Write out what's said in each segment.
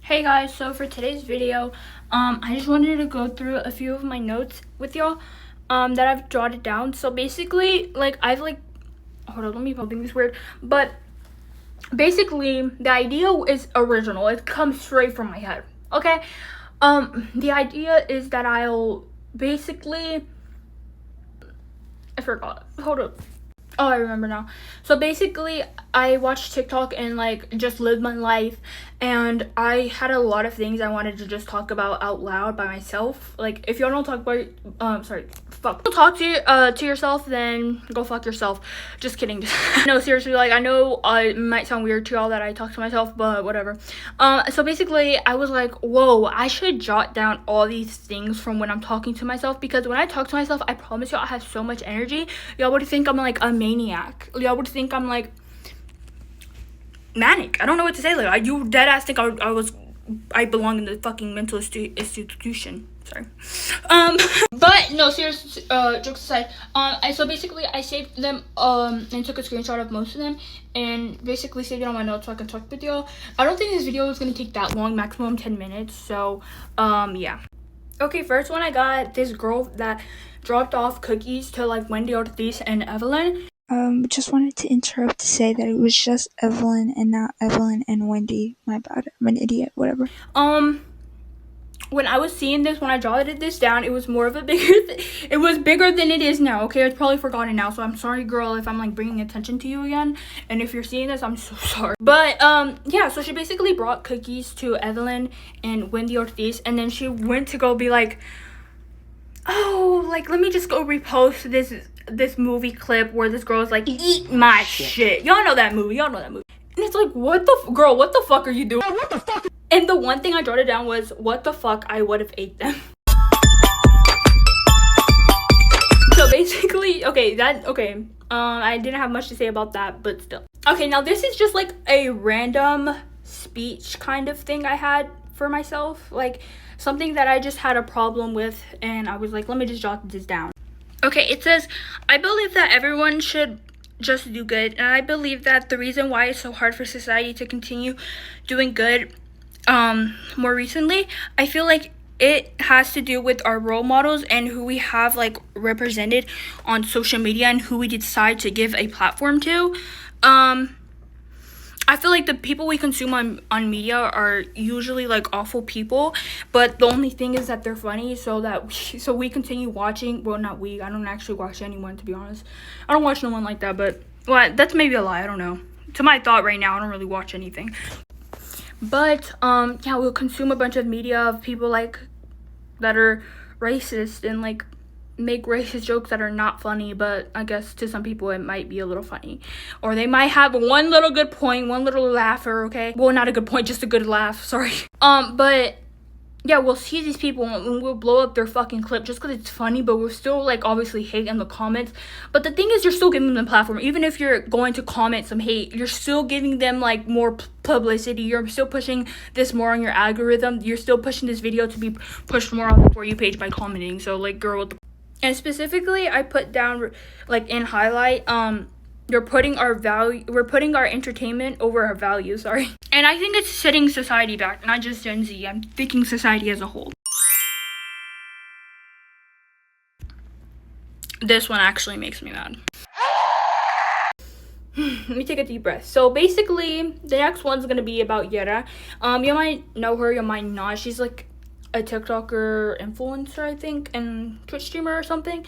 Hey guys, so for today's video, I just wanted to go through a few of my notes with y'all, that I've jotted down. So basically, hold on, let me think this weird, but basically, the idea is original. It comes straight from my head, okay? The idea is that I'll basically, I forgot, hold up. Oh, I remember now. So basically, I watched TikTok and just lived my life, and I had a lot of things I wanted to just talk about out loud by myself. Like, if y'all don't talk about, don't talk to yourself, then go fuck yourself. Just kidding. No, seriously, I know it might sound weird to y'all that I talk to myself, but whatever. So basically, I was like, whoa, I should jot down all these things from when I'm talking to myself, because when I talk to myself, I promise y'all I have so much energy. Y'all would think I'm like a maniac. Y'all would think I'm like manic. I don't know what to say. You dead ass think I belong in the fucking mental institution. Sorry. But no, serious, jokes aside, so basically I saved them, and took a screenshot of most of them, and basically saved it on my notes so I can talk with y'all. I don't think this video is gonna take that long, maximum 10 minutes, so, yeah. Okay, first one, I got this girl that dropped off cookies to, Wendy, Ortiz, and Evelyn. Just wanted to interrupt to say that it was just Evelyn and not Evelyn and Wendy. My bad. I'm an idiot. Whatever. When I was seeing this, when I jotted this down, it was more of a it was bigger than it is now, okay? It's probably forgotten now, so I'm sorry, girl, if I'm, bringing attention to you again. And if you're seeing this, I'm so sorry. But, yeah, so she basically brought cookies to Evelyn and Wendy Ortiz, and then she went to go be like, oh, let me just go repost this movie clip where this girl's like, eat my shit. Y'all know that movie. And it's like, what the fuck are you doing? What the fuck? And the one thing I jotted down was, what the fuck, I would have ate them. So basically, I didn't have much to say about that, but still. Okay, now this is just a random speech kind of thing I had for myself. Something that I just had a problem with, and I was like, let me just jot this down. Okay, it says, I believe that everyone should just do good, and I believe that the reason why it's so hard for society to continue doing good more recently, I feel like it has to do with our role models and who we have represented on social media and who we decide to give a platform to. I feel like the people we consume on media are usually awful people, but the only thing is that they're funny, so we continue watching. Well, not we. I don't actually watch anyone, to be honest. I don't watch no one like that, but that's maybe a lie. I don't know. To my thought right now, I don't really watch anything. But yeah, we'll consume a bunch of media of people that are racist and make racist jokes that are not funny, but I guess to some people it might be a little funny, or they might have one little good point, one little laugher. Okay, well, not a good point, just a good laugh. Sorry. But yeah, we'll see these people and we'll blow up their fucking clip just because it's funny, but we're still obviously hate in the comments. But the thing is, you're still giving them a platform. Even if you're going to comment some hate, you're still giving them more publicity. You're still pushing this more on your algorithm. You're still pushing this video to be pushed more on the For You page by commenting. So girl, what the. And specifically, I put down in highlight, we're putting our entertainment over our values, sorry. And I think it's setting society back, not just Gen Z. I'm thinking society as a whole. This one actually makes me mad. Let me take a deep breath. So basically, the next one's gonna be about Yera. You might know her, you might not. She's a TikToker influencer, I think, and Twitch streamer or something.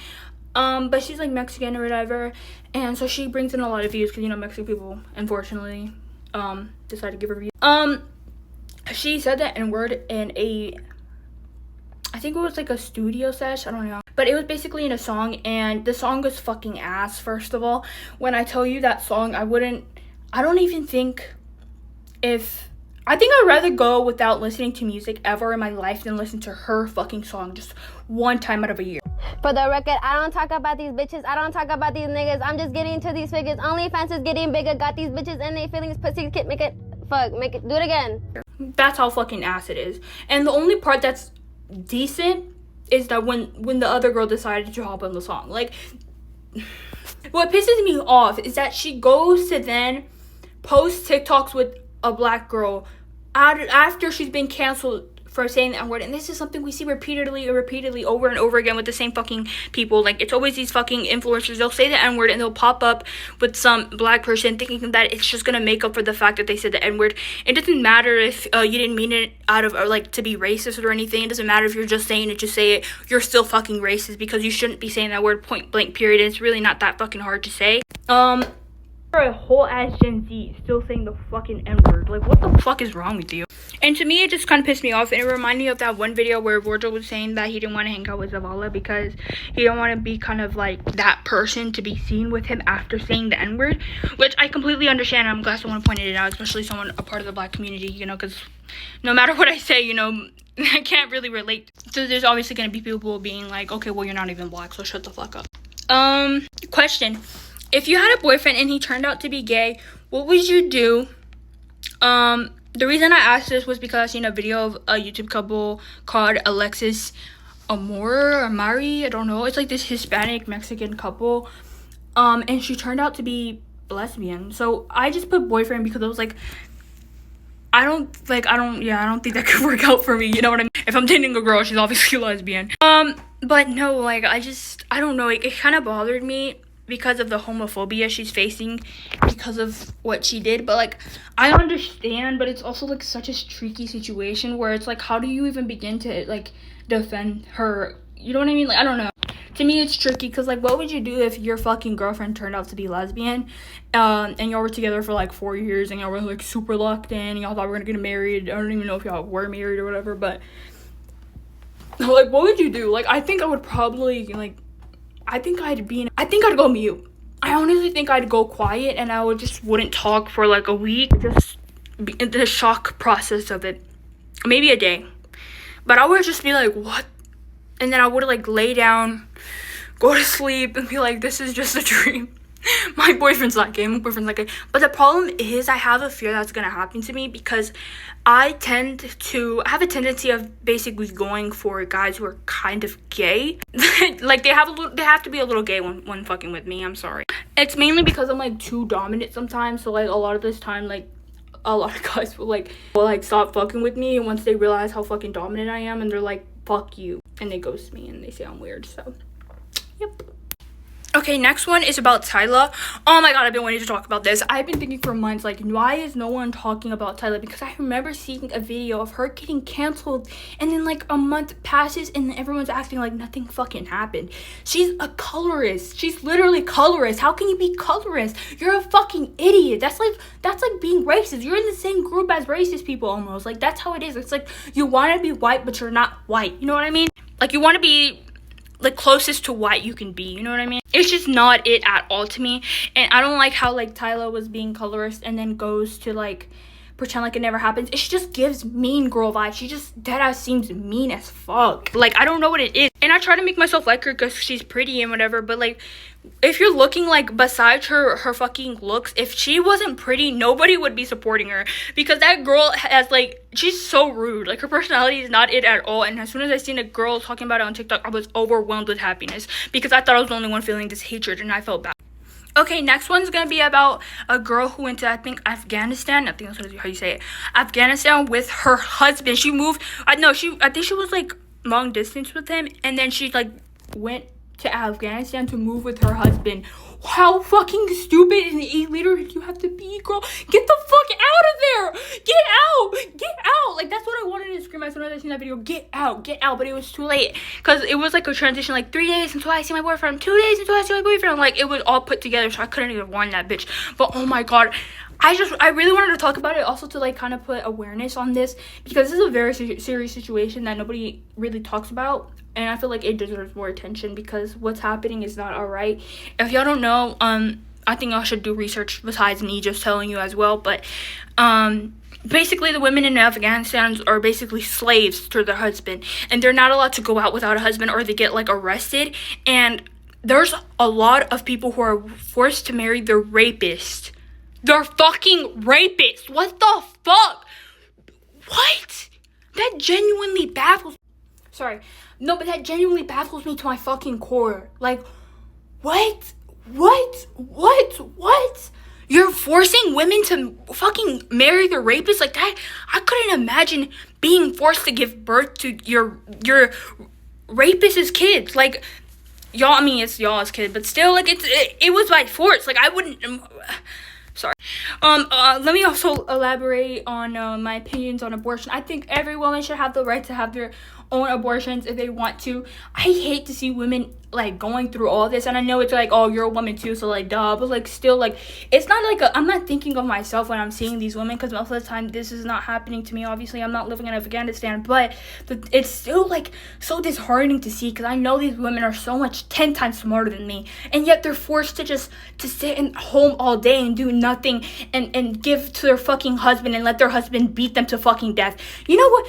But she's Mexican or whatever, and so she brings in a lot of views because Mexican people unfortunately decide to give her views. She said that N-word in I think it was a studio sesh, I don't know, but it was basically in a song, and the song was fucking ass. First of all, when I tell you that song, I think I'd rather go without listening to music ever in my life than listen to her fucking song just one time out of a year. For the record, I don't talk about these bitches. I don't talk about these niggas. I'm just getting to these figures. OnlyFans is getting bigger. Got these bitches and they feelings. Pussy kid, make it. Do it again. That's how fucking ass it is. And the only part that's decent is that when the other girl decided to hop on the song. What pisses me off is that she goes to then post TikToks with a black girl after she's been canceled for saying the N-word. And this is something we see repeatedly over and over again with the same fucking people. Like, it's always these fucking influencers. They'll say the N-word and they'll pop up with some black person thinking that it's just gonna make up for the fact that they said the N-word. It doesn't matter if you didn't mean it out of, or like, to be racist or anything. It doesn't matter if you're just saying it, just say it. You're still fucking racist, because you shouldn't be saying that word point blank, period. It's really not that fucking hard to say. For a whole ass Gen Z still saying the fucking N-word. Like, what the fuck is wrong with you? And to me, it just kind of pissed me off. And it reminded me of that one video where Virgil was saying that he didn't want to hang out with Zavala because he didn't want to be kind of like that person to be seen with him after saying the N-word. Which I completely understand. I'm glad someone pointed it out, especially someone a part of the black community, you know, because no matter what I say, you know, I can't really relate. So there's obviously going to be people being like, okay, well, you're not even black, so shut the fuck up. Question. If you had a boyfriend and he turned out to be gay, what would you do? The reason I asked this was because I seen a video of a YouTube couple called Alexis Amari, I don't know. It's like this Hispanic Mexican couple. And she turned out to be lesbian. So I just put boyfriend because I was like, I don't think that could work out for me. You know what I mean? If I'm dating a girl, she's obviously lesbian. But no, like, I don't know. It kind of bothered me because of the homophobia she's facing because of what she did. But like, I understand, but it's also like such a tricky situation where it's like, how do you even begin to like defend her? You know what I mean? Like, I don't know. To me, it's tricky because like, what would you do if your fucking girlfriend turned out to be lesbian, and y'all were together for like 4 years and y'all were like super locked in and y'all thought we were gonna get married? I don't even know if y'all were married or whatever, but like, what would you do? Like, I think I would probably like, I think I'd go mute. I honestly think I'd go quiet and I wouldn't talk for like a week, just be in the shock process of it. Maybe a day. But I would just be like, what? And then I would like lay down, go to sleep, and be like, this is just a dream. My boyfriend's not gay. But the problem is I have a fear that's gonna happen to me because I have a tendency of basically going for guys who are kind of gay. Like, they have to be a little gay when fucking with me. I'm sorry. It's mainly because I'm like too dominant sometimes. So like, a lot of this time, like, a lot of guys will stop fucking with me, and once they realize how fucking dominant I am, and they're like, fuck you, and they ghost me and they say I'm weird. So yep. Okay, next one is about Tyla. Oh my god, I've been waiting to talk about this. I've been thinking for months, like, why is no one talking about Tyla? Because I remember seeing a video of her getting canceled, and then like a month passes and then everyone's acting like nothing fucking happened. She's a colorist. She's literally colorist. How can you be colorist? You're a fucking idiot. That's like being racist. You're in the same group as racist people almost. Like, that's how it is. It's like you want to be white, but you're not white. You know what I mean? Like, you want to be like closest to white you can be, you know what I mean? It's just not it at all to me. And I don't like how like Tyla was being colorist and then goes to like pretend like it never happens. It just gives mean girl vibes. She just deadass seems mean as fuck. Like, I don't know what it is. And I try to make myself like her because she's pretty and whatever, but like, if you're looking like, besides her fucking looks, if she wasn't pretty, nobody would be supporting her, because that girl has like, she's so rude. Like, her personality is not it at all. And as soon as I seen a girl talking about it on TikTok, I was overwhelmed with happiness because I thought I was the only one feeling this hatred, and I felt bad. Okay, next one's gonna be about a girl who went to, I think, Afghanistan. I think that's how you say it. Afghanistan with her husband. She moved. I think she was like long distance with him, and then she like went to Afghanistan to move with her husband. How fucking stupid and illiterate you have to be, girl. Get the fuck out of there. Get out. Like, that's what I wanted to scream as soon as I seen that video. Get out. But it was too late, because it was like a transition, like 3 days until I see my boyfriend, 2 days until I see my boyfriend. Like, it was all put together, so I couldn't even warn that bitch. But oh my god, I really wanted to talk about it also to like kind of put awareness on this, because this is a very serious situation that nobody really talks about, and I feel like it deserves more attention because what's happening is not all right. If y'all don't know, I think y'all should do research besides me just telling you as well. But basically, the women in Afghanistan are basically slaves to their husband, and they're not allowed to go out without a husband, or they get like arrested. And there's a lot of people who are forced to marry their rapist. They're fucking rapists. What the fuck? What? That genuinely baffles. Sorry. No, but that genuinely baffles me to my fucking core. Like, what? You're forcing women to fucking marry their rapists like that. I couldn't imagine being forced to give birth to your rapist's kids. Like, y'all, I mean, it's y'all's kid, but still, like, it was by force. Like, I wouldn't. Sorry. Let me also elaborate on my opinions on abortion. I think every woman should have the right to have their own abortions if they want to. I hate to see women like going through all this, and I know it's like, oh, you're a woman too, so like duh, but like still, like, it's not like I'm not thinking of myself when I'm seeing these women, because most of the time this is not happening to me. Obviously, I'm not living in Afghanistan, but it's still like so disheartening to see, because I know these women are so much 10 times smarter than me, and yet they're forced to sit in home all day and do nothing and give to their fucking husband and let their husband beat them to fucking death. You know what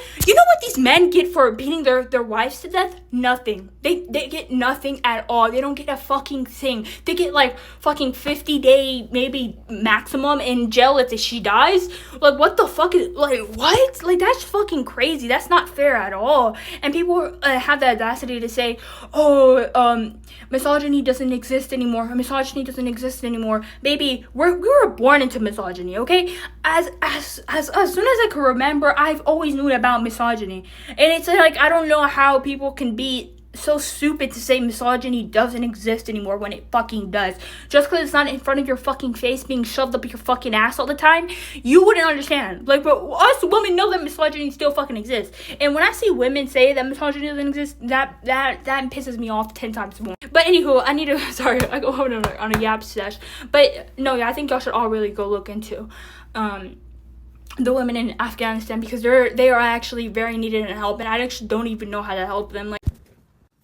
these men get for beating their wives to death? Nothing. They get nothing at all. They don't get a fucking thing. They get like fucking 50-day maybe maximum in jail if she dies. Like, what the fuck is, like, what? Like, that's fucking crazy. That's not fair at all. And people have the audacity to say, oh, misogyny doesn't exist anymore. Misogyny doesn't exist anymore. Baby, we were born into misogyny, okay? As soon as I can remember, I've always known about misogyny. And it's like, I don't know how people can be so stupid to say misogyny doesn't exist anymore when it fucking does. Just because it's not in front of your fucking face being shoved up your fucking ass all the time, you wouldn't understand. Like, but us women know that misogyny still fucking exists. And when I see women say that misogyny doesn't exist, that pisses me off 10 times more. But anywho, I need to, sorry, I go on a yap sesh. But no, yeah, I think y'all should all really go look into the women in Afghanistan, because they are actually very needed and help, and I actually don't even know how to help them. Like,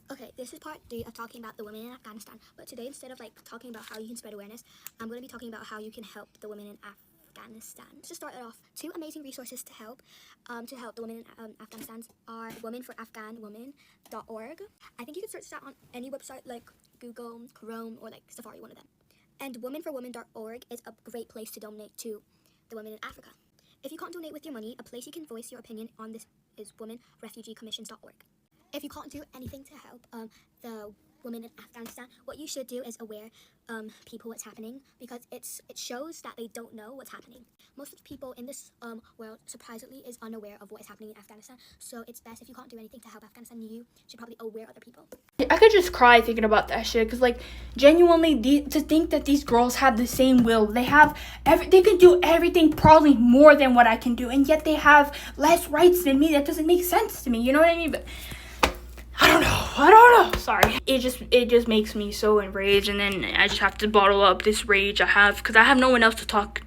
okay, this is part 3 of talking about the women in Afghanistan, but today, instead of like talking about how you can spread awareness, I'm going to be talking about how you can help the women in Afghanistan. To start it off, 2 amazing resources to help the women in Afghanistan are womenforafghanwomen.org. I think you can search that on any website like Google, Chrome, or like Safari, one of them. And womenforwomen.org is a great place to donate to the women in Africa. If you can't donate with your money, a place you can voice your opinion on this is womenrefugeecommissions.org. If you can't do anything to help the women in Afghanistan, what you should do is aware people what's happening, because it shows that they don't know what's happening. Most of the people in this world, surprisingly, is unaware of what is happening in Afghanistan. So it's best, if you can't do anything to help Afghanistan, you should probably aware other people. I could just cry thinking about that shit, because like, genuinely, to think that these girls have the same will, they can do everything probably more than what I can do, and yet they have less rights than me. That doesn't make sense to me, you know what I mean? But I don't know, sorry. It just makes me so enraged, and then I just have to bottle up this rage I have, because I have no one else to talk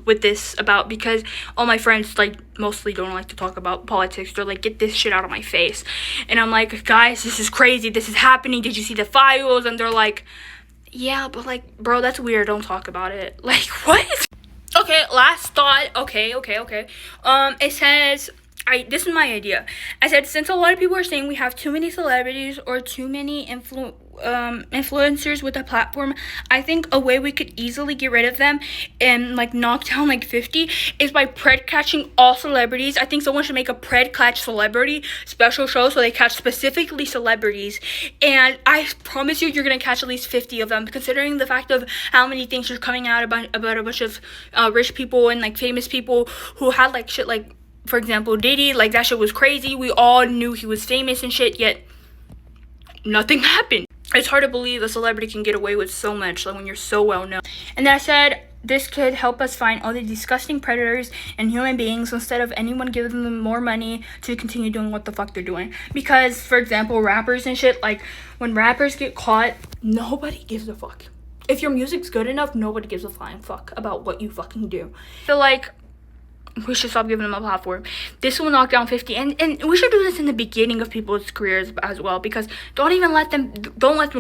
with this about, because all my friends like mostly don't like to talk about politics. They're like, get this shit out of my face, and I'm like, guys, this is crazy, this is happening, did you see the files? And they're like, yeah, but like, bro, that's weird, don't talk about it. Like, what? Okay, last thought. Okay. It says, this is my idea. I said, since a lot of people are saying we have too many celebrities or too many influencers with a platform, I think a way we could easily get rid of them and like knock down like 50 is by pred catching all celebrities. I think someone should make a pred catch celebrity special show so they catch specifically celebrities, and I promise you're gonna catch at least 50 of them, considering the fact of how many things are coming out about a bunch of rich people and like famous people who had like shit, like for example Diddy. Like, that shit was crazy. We all knew he was famous and shit, yet nothing happened. It's hard to believe a celebrity can get away with so much, like when you're so well known. And then I said, this could help us find all the disgusting predators and human beings instead of anyone giving them more money to continue doing what the fuck they're doing. Because, for example, rappers and shit, like when rappers get caught, nobody gives a fuck. If your music's good enough, nobody gives a flying fuck about what you fucking do. I feel like we should stop giving them a platform. This will knock down 50, and we should do this in the beginning of people's careers as well, because don't let them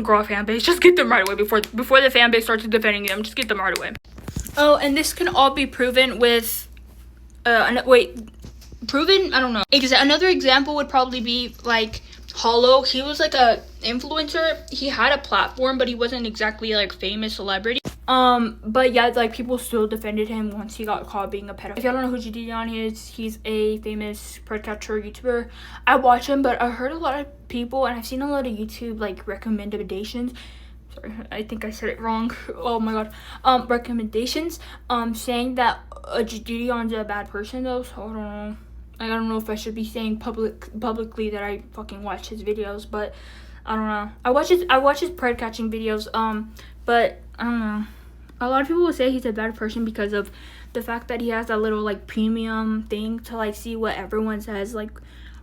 grow a fan base. Just get them right away before the fan base starts defending them. Just get them right away. Oh, and this can all be proven with proven? I don't know. Another example would probably be like Hollow. He was like a influencer. He had a platform, but he wasn't exactly like famous celebrity. But yeah, like people still defended him once he got caught being a pedophile. If y'all don't know who Gideon is, he's a famous pred catcher YouTuber. I watch him, but I heard a lot of people, and I've seen a lot of YouTube like recommendations sorry, I think I said it wrong. Oh my god. Recommendations. Saying that Gideon's a bad person though, so I don't know. I don't know if I should be saying publicly that I fucking watch his videos, but I don't know. I watch his pride catching videos, but I don't know. A lot of people will say he's a bad person because of the fact that he has that little like premium thing to like see what everyone says, like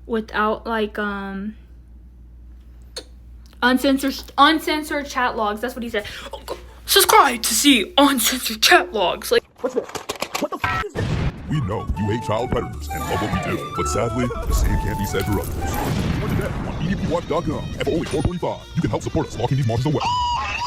without like uncensored chat logs. That's what he said. Subscribe to see uncensored chat logs. Like, what's this? What the f is this? We know you hate child predators and love what we do, but sadly, the same can't be said for others. Join today on EDPWatch.com, and for only $4.25, you can help support us locking these monsters away.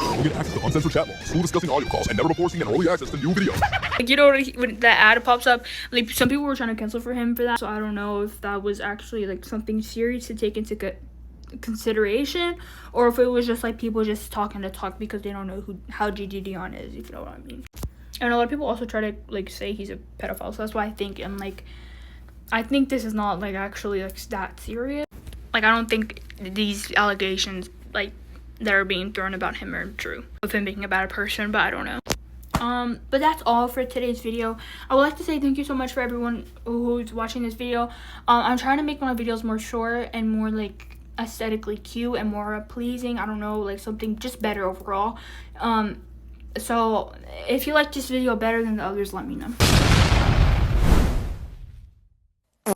You'll get access to uncensored chat logs, full discussing audio calls, and never before seen and early access to new videos. Like, you know, when that ad pops up, like some people were trying to cancel for him for that. So I don't know if that was actually like something serious to take into consideration, or if it was just like people just talking to talk because they don't know how Gideon is, if you know what I mean. And a lot of people also try to like say he's a pedophile, so that's why I think this is not like actually like that serious. Like, I don't think these allegations like that are being thrown about him are true of him being a bad person, but I don't know. But that's all for today's video. I would like to say thank you so much for everyone who's watching this video. I'm trying to make my videos more short and more like aesthetically cute and more pleasing. I don't know, like something just better overall. So if you like this video better than the others, let me know.